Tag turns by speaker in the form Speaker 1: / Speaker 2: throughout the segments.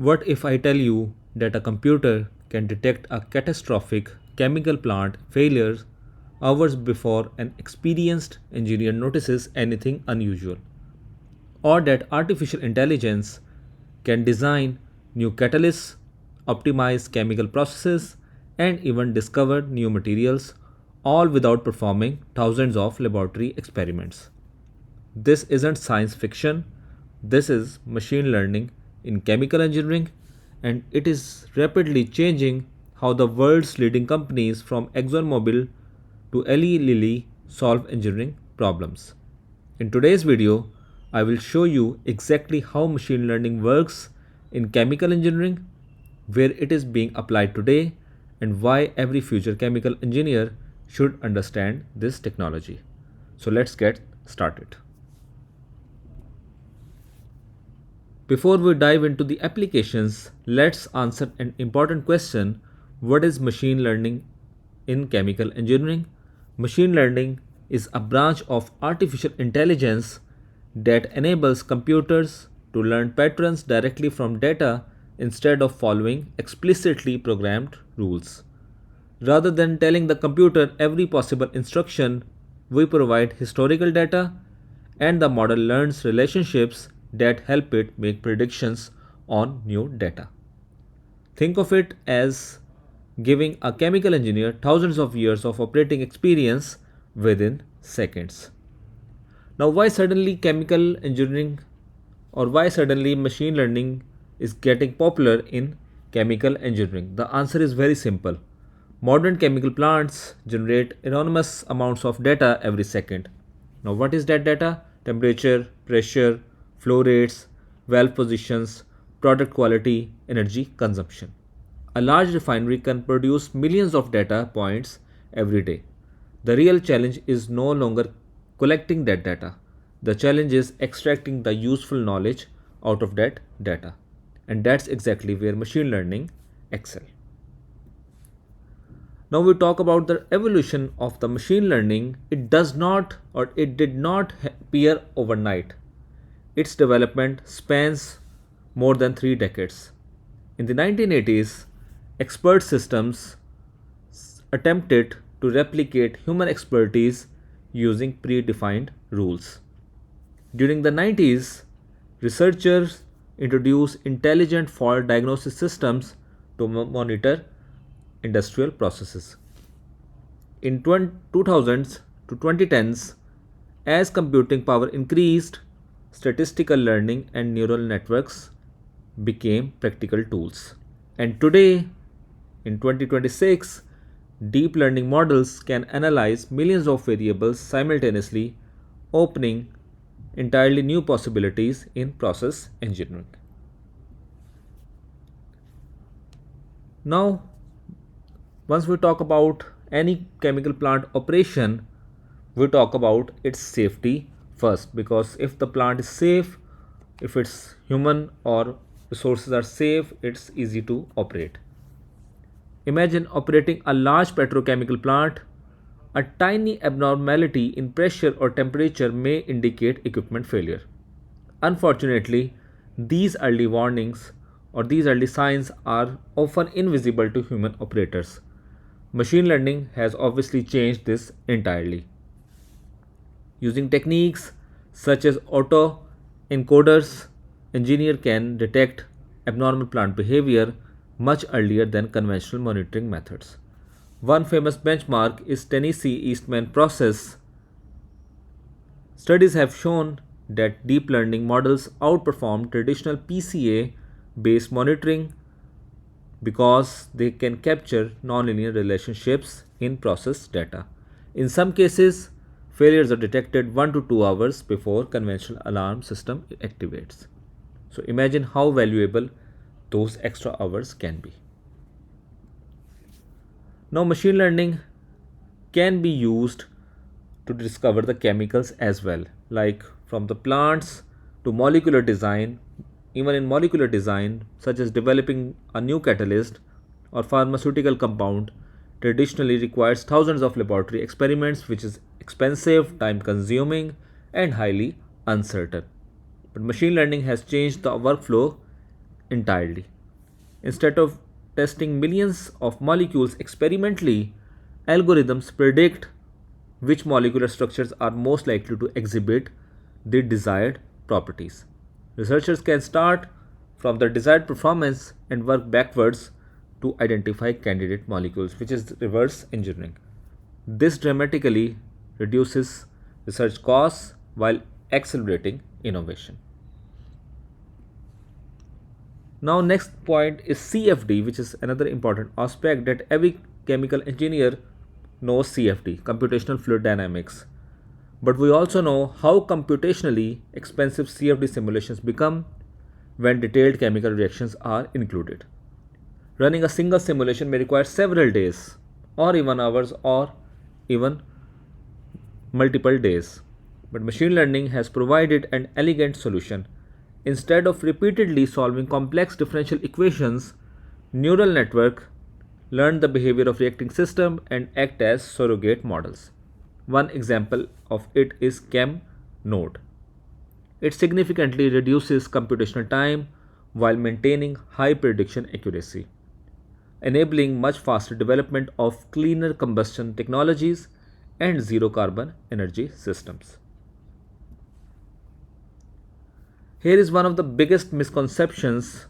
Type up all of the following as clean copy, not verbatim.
Speaker 1: What if I tell you that a computer can detect a catastrophic chemical plant failure hours before an experienced engineer notices anything unusual? Or that artificial intelligence can design new catalysts, optimize chemical processes, and even discover new materials, all without performing thousands of laboratory experiments. This isn't science fiction, this is machine learning in chemical engineering, and it is rapidly changing how the world's leading companies from ExxonMobil to Eli Lilly solve engineering problems. In today's video, I will show you exactly how machine learning works in chemical engineering, where it is being applied today, and why every future chemical engineer should understand this technology. So let's get started. Before we dive into the applications, let's answer an important question. What is machine learning in chemical engineering? Machine learning is a branch of artificial intelligence that enables computers to learn patterns directly from data instead of following explicitly programmed rules. Rather than telling the computer every possible instruction, we provide historical data and the model learns relationships that help it make predictions on new data. Think of it as giving a chemical engineer thousands of years of operating experience within seconds. Now, why suddenly chemical engineering or why suddenly machine learning is getting popular in chemical engineering? The answer is very simple. Modern chemical plants generate enormous amounts of data every second. Now, what is that data? Temperature, pressure, flow rates, valve positions, product quality, energy consumption. A large refinery can produce millions of data points every day. The real challenge is no longer collecting that data. The challenge is extracting the useful knowledge out of that data. And that's exactly where machine learning excels. Now we talk about the evolution of the machine learning. It does not or it did not appear overnight. Its development spans more than 3 decades. In the 1980s, expert systems attempted to replicate human expertise using predefined rules. During the 90s, researchers introduced intelligent fault diagnosis systems to monitor industrial processes. In 2000s to 2010s, as computing power increased, statistical learning and neural networks became practical tools. And today, in 2026, deep learning models can analyze millions of variables simultaneously, opening entirely new possibilities in process engineering. Now, once we talk about any chemical plant operation, we talk about its safety first, because if the plant is safe, if it's human or resources are safe, it's easy to operate. Imagine operating a large petrochemical plant. A tiny abnormality in pressure or temperature may indicate equipment failure. Unfortunately, these early warnings or these early signs are often invisible to human operators. Machine learning has obviously changed this entirely. Using techniques such as auto encoders, engineer can detect abnormal plant behavior much earlier than conventional monitoring methods. One famous benchmark is Tennessee Eastman process. Studies have shown that deep learning models outperform traditional PCA based monitoring because they can capture nonlinear relationships in process data. In some cases, failures are detected 1 to 2 hours before conventional alarm system activates. So imagine how valuable those extra hours can be. Now machine learning can be used to discover the chemicals as well, like from the plants to molecular design. Even in molecular design, such as developing a new catalyst or pharmaceutical compound, traditionally requires thousands of laboratory experiments, which is expensive, time consuming, and highly uncertain. But machine learning has changed the workflow entirely. Instead of testing millions of molecules experimentally, algorithms predict which molecular structures are most likely to exhibit the desired properties. Researchers can start from the desired performance and work backwards to identify candidate molecules, which is reverse engineering. This dramatically reduces research costs while accelerating innovation. Now, next point is CFD, which is another important aspect that every chemical engineer knows CFD, computational fluid dynamics. But we also know how computationally expensive CFD simulations become when detailed chemical reactions are included. Running a single simulation may require several days, or even hours, or even multiple days. But machine learning has provided an elegant solution. Instead of repeatedly solving complex differential equations, neural network learn the behavior of reacting system and act as surrogate models. One example of it is ChemNODE. It significantly reduces computational time while maintaining high prediction accuracy, enabling much faster development of cleaner combustion technologies and zero carbon energy systems. Here is one of the biggest misconceptions.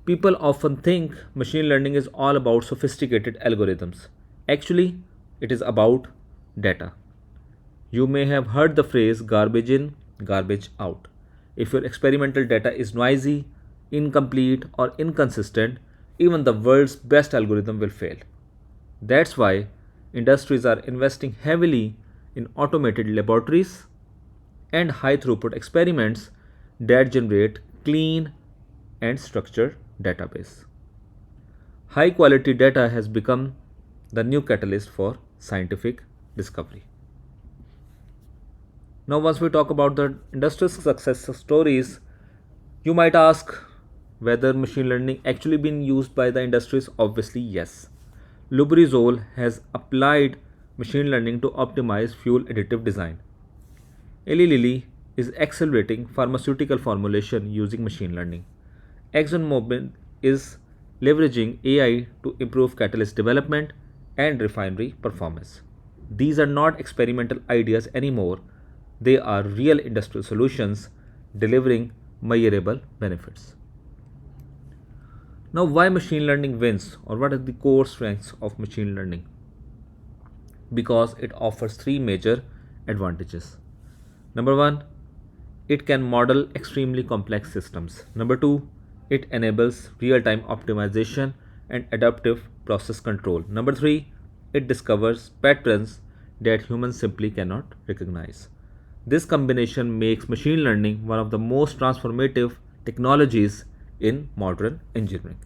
Speaker 1: People often think machine learning is all about sophisticated algorithms. Actually, it is about data. You may have heard the phrase garbage in, garbage out. If your experimental data is noisy, incomplete, or inconsistent, even the world's best algorithm will fail. That's why industries are investing heavily in automated laboratories and high throughput experiments that generate clean and structured database. High quality data has become the new catalyst for scientific discovery. Now, once we talk about the industrial success stories, you might ask whether machine learning actually been used by the industries. Obviously, yes. Lubrizol has applied machine learning to optimize fuel additive design. Eli Lilly is accelerating pharmaceutical formulation using machine learning. ExxonMobil is leveraging AI to improve catalyst development and refinery performance. These are not experimental ideas anymore, they are real industrial solutions delivering measurable benefits. Now, why machine learning wins, or what are the core strengths of machine learning? Because it offers three major advantages. Number one, it can model extremely complex systems. Number two, it enables real time optimization and adaptive process control. Number three, it discovers patterns that humans simply cannot recognize. This combination makes machine learning one of the most transformative technologies in modern engineering.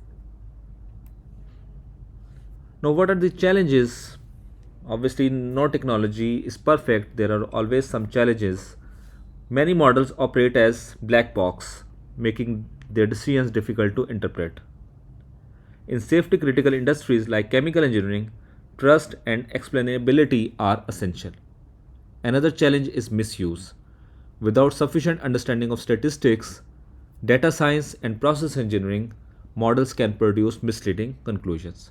Speaker 1: Now, what are the challenges? Obviously, no technology is perfect, there are always some challenges. Many models operate as black box, making their decisions difficult to interpret. In safety critical industries like chemical engineering, trust and explainability are essential. Another challenge is misuse. Without sufficient understanding of statistics, data science, and process engineering, models can produce misleading conclusions.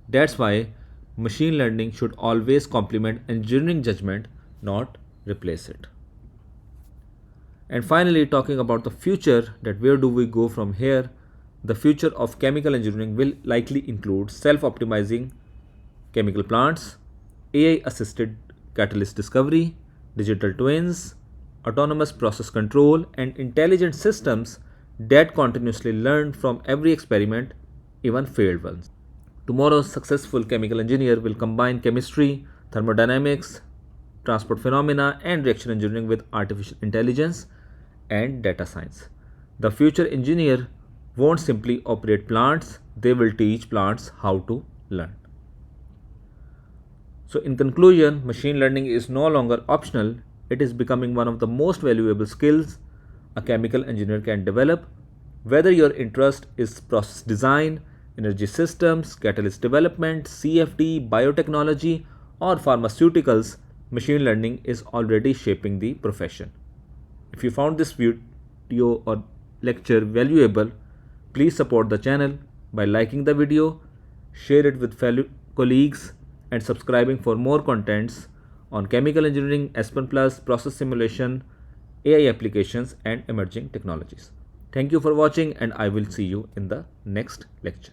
Speaker 1: That's why machine learning should always complement engineering judgment, not replace it. And finally, talking about the future, that where do we go from here? The future of chemical engineering will likely include self-optimizing chemical plants, AI-assisted catalyst discovery, digital twins, autonomous process control, and intelligent systems that continuously learn from every experiment, even failed ones. Tomorrow's successful chemical engineer will combine chemistry, thermodynamics, transport phenomena, and reaction engineering with artificial intelligence and data science. The future engineer won't simply operate plants, they will teach plants how to learn. So, in conclusion, machine learning is no longer optional, it is becoming one of the most valuable skills a chemical engineer can develop. Whether your interest is process design, energy systems, catalyst development, CFD, biotechnology, or pharmaceuticals, machine learning is already shaping the profession. If you found this video or lecture valuable, Please support the channel by liking the video, share it with fellow colleagues, and subscribing for more contents on chemical engineering, Aspen Plus, process simulation, AI applications, and emerging technologies. Thank you for watching, and I will see you in the next lecture.